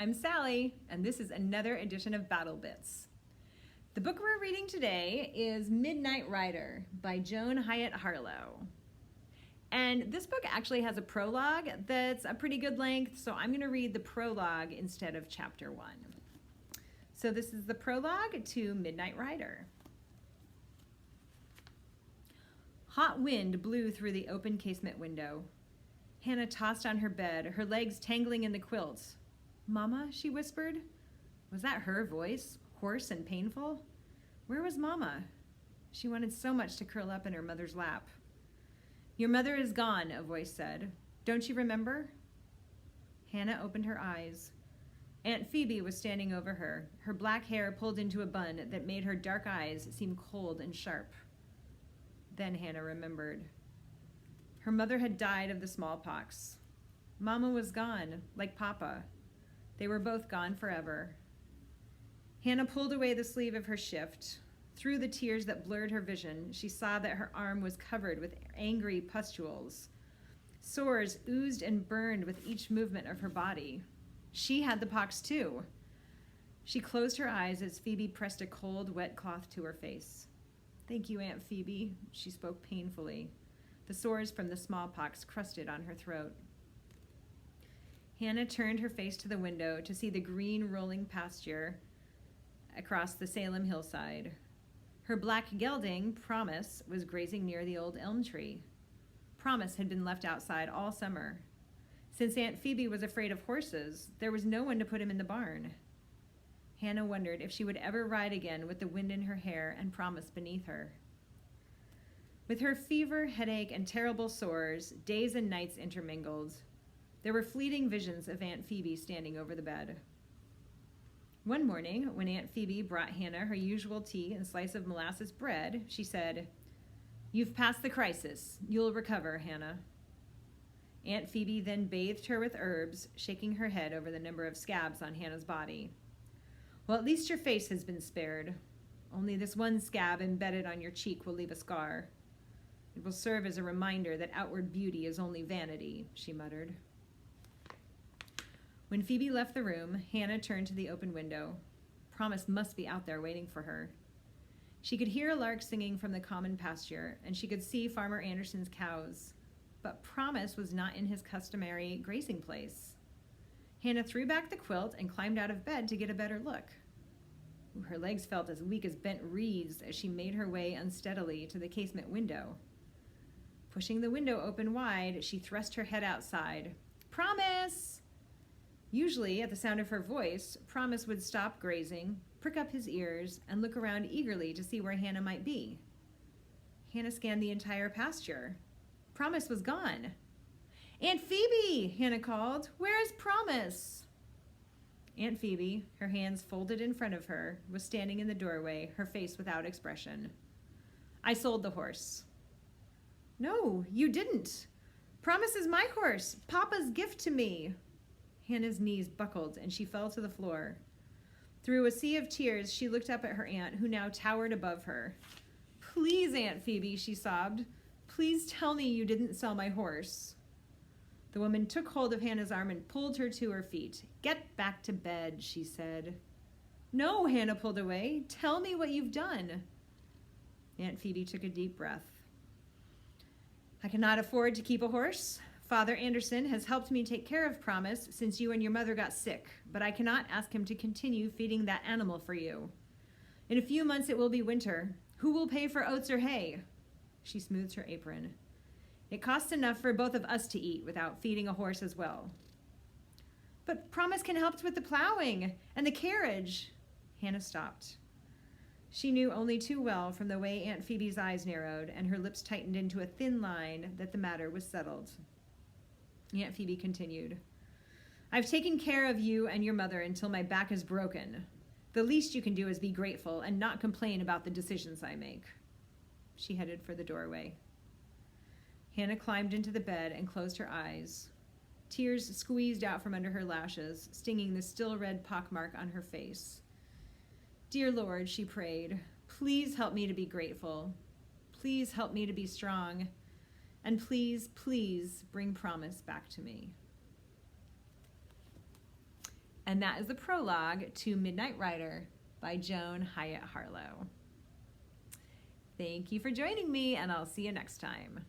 I'm Sally, and this is another edition of Battle Bits. The book we're reading today is Midnight Rider by Joan Hiatt Harlow. And this book actually has a prologue that's a pretty good length, so I'm going to read the prologue instead of chapter 1. So this is the prologue to Midnight Rider. Hot wind blew through the open casement window. Hannah tossed on her bed, her legs tangling in the quilt. "Mama," she whispered. Was that her voice, hoarse and painful? Where was Mama? She wanted so much to curl up in her mother's lap. "Your mother is gone," a voice said. "Don't you remember?" Hannah opened her eyes. Aunt Phoebe was standing over her, her black hair pulled into a bun that made her dark eyes seem cold and sharp. Then Hannah remembered. Her mother had died of the smallpox. Mama was gone, like Papa. They were both gone forever. Hannah pulled away the sleeve of her shift. Through the tears that blurred her vision, she saw that her arm was covered with angry pustules. Sores oozed and burned with each movement of her body. She had the pox too. She closed her eyes as Phoebe pressed a cold, wet cloth to her face. "Thank you, Aunt Phoebe," she spoke painfully. The sores from the smallpox crusted on her throat. Hannah turned her face to the window to see the green rolling pasture across the Salem hillside. Her black gelding, Promise, was grazing near the old elm tree. Promise had been left outside all summer. Since Aunt Phoebe was afraid of horses, there was no one to put him in the barn. Hannah wondered if she would ever ride again with the wind in her hair and Promise beneath her. With her fever, headache, and terrible sores, days and nights intermingled. There were fleeting visions of Aunt Phoebe standing over the bed. One morning, when Aunt Phoebe brought Hannah her usual tea and slice of molasses bread, she said, "You've passed the crisis. You'll recover, Hannah." Aunt Phoebe then bathed her with herbs, shaking her head over the number of scabs on Hannah's body. "Well, at least your face has been spared. Only this one scab embedded on your cheek will leave a scar. It will serve as a reminder that outward beauty is only vanity," she muttered. When Phoebe left the room, Hannah turned to the open window. Promise must be out there waiting for her. She could hear a lark singing from the common pasture, and she could see Farmer Anderson's cows. But Promise was not in his customary grazing place. Hannah threw back the quilt and climbed out of bed to get a better look. Her legs felt as weak as bent reeds as she made her way unsteadily to the casement window. Pushing the window open wide, she thrust her head outside. "Promise!" Usually, at the sound of her voice, Promise would stop grazing, prick up his ears, and look around eagerly to see where Hannah might be. Hannah scanned the entire pasture. Promise was gone. "Aunt Phoebe!" Hannah called. "Where is Promise?" Aunt Phoebe, her hands folded in front of her, was standing in the doorway, her face without expression. "I sold the horse." "No, you didn't. Promise is my horse, Papa's gift to me." Hannah's knees buckled and she fell to the floor. Through a sea of tears, she looked up at her aunt, who now towered above her. "Please, Aunt Phoebe," she sobbed. "Please tell me you didn't sell my horse." The woman took hold of Hannah's arm and pulled her to her feet. "Get back to bed," she said. "No," Hannah pulled away. "Tell me what you've done." Aunt Phoebe took a deep breath. "I cannot afford to keep a horse. Father Anderson has helped me take care of Promise since you and your mother got sick, but I cannot ask him to continue feeding that animal for you. In a few months it will be winter. Who will pay for oats or hay?" She smoothed her apron. "It costs enough for both of us to eat without feeding a horse as well." "But Promise can help with the plowing and the carriage." Hannah stopped. She knew only too well from the way Aunt Phoebe's eyes narrowed and her lips tightened into a thin line that the matter was settled. Aunt Phoebe continued, "I've taken care of you and your mother until my back is broken. The least you can do is be grateful and not complain about the decisions I make." She headed for the doorway. Hannah climbed into the bed and closed her eyes. Tears squeezed out from under her lashes, stinging the still red pockmark on her face. "Dear Lord," she prayed, "please help me to be grateful. Please help me to be strong. And please, please bring Promise back to me." And that is the prologue to Midnight Rider by Joan Hiatt Harlow. Thank you for joining me, and I'll see you next time.